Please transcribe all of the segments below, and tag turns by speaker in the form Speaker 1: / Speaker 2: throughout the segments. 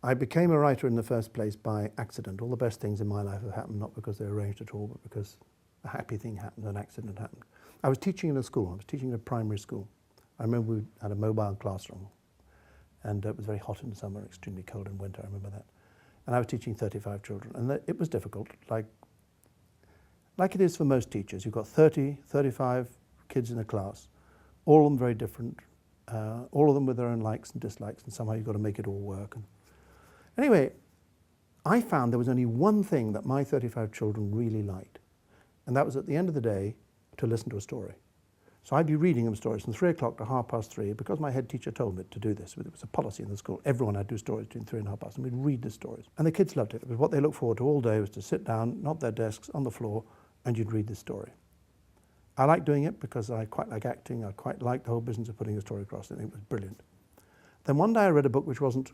Speaker 1: I became a writer in the first place by accident. All the best things in my life have happened not because they're arranged at all, but because a happy thing happened, an accident happened. I was teaching in a school. I was teaching in a primary school. I remember we had a mobile classroom, and it was very hot in the summer, extremely cold in winter, I remember that. And I was teaching 35 children, and it was difficult, like it is for most teachers. You've got 30, 35 kids in a class, all of them very different, all of them with their own likes and dislikes, and somehow you've got to make it all work. And anyway, I found there was only one thing that my 35 children really liked, and that was at the end of the day to listen to a story. So I'd be reading them stories from 3 o'clock to 3:30 because my head teacher told me to do this. It was a policy in the school. Everyone had to do stories between 3 and 3:30, and we'd read the stories. And the kids loved it. It was what they looked forward to all day, was to sit down, not their desks, on the floor, and you'd read the story. I liked doing it because I quite like acting. I quite liked the whole business of putting a story across. I think it was brilliant. Then one day I read a book which wasn't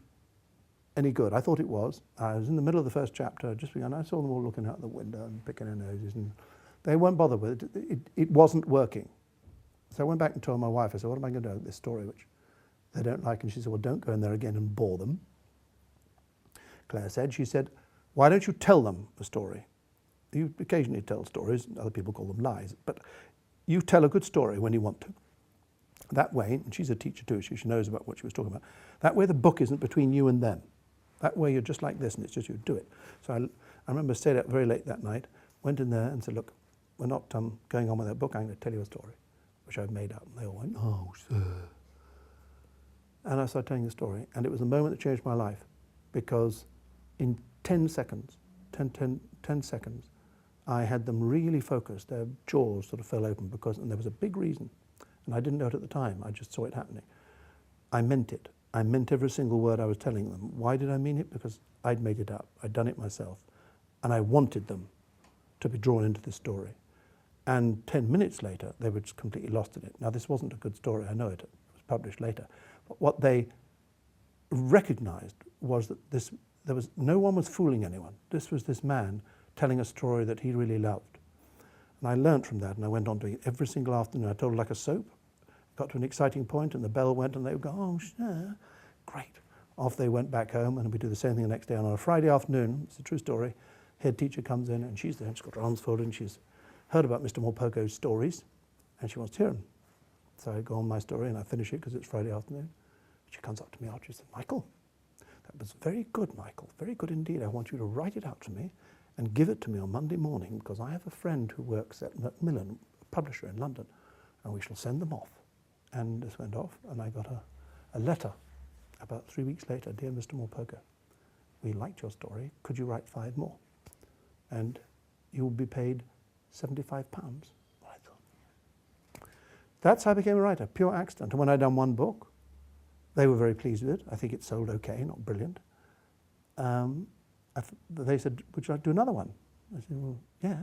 Speaker 1: any good. I thought it was. I was in the middle of the first chapter, just begun. I saw them all looking out the window and picking their noses, and they weren't bothered with it. It wasn't working. So I went back and told my wife, I said, what am I going to do with this story which they don't like? And she said, well, don't go in there again and bore them. Claire said, she said, why don't you tell them a story? You occasionally tell stories, other people call them lies, but you tell a good story when you want to. That way, and she's a teacher too, she knows about what she was talking about, that way the book isn't between you and them. That way you're just like this and it's just you do it. So I remember stayed up very late that night, went in there and said, look, we're not going on with that book, I'm going to tell you a story, which I'd made up. And they all went, oh, sir. And I started telling the story, and it was the moment that changed my life, because in 10 seconds, 10 seconds, I had them really focused. Their jaws sort of fell open and there was a big reason. And I didn't know it at the time, I just saw it happening. I meant it. I meant every single word I was telling them. Why did I mean it? Because I'd made it up. I'd done it myself. And I wanted them to be drawn into this story. And 10 minutes later, they were just completely lost in it. Now, this wasn't a good story, I know it. It was published later. But what they recognized was that no one was fooling anyone. This was this man telling a story that he really loved. And I learned from that, and I went on doing it every single afternoon. I told it like a soap. Got to an exciting point, and the bell went, and they would go, oh, sure, great. Off they went back home, and we do the same thing the next day. And on a Friday afternoon, it's a true story, head teacher comes in, and she's there, and she's got her arms folded, and she's heard about Mr. Morpurgo's stories, and she wants to hear them. So I go on my story, and I finish it because it's Friday afternoon. She comes up to me after, she said, Michael, that was very good, Michael, very good indeed. I want you to write it out to me and give it to me on Monday morning, because I have a friend who works at Macmillan, a publisher in London, and we shall send them off. And this went off, and I got a letter about 3 weeks later. Dear Mr. Morpurgo, we liked your story. Could you write 5 more? And you will be paid £75. I thought, that's how I became a writer, pure accident. And when I'd done one book, they were very pleased with it. I think it sold okay, not brilliant. They said, would you like to do another one? I said, well, yeah.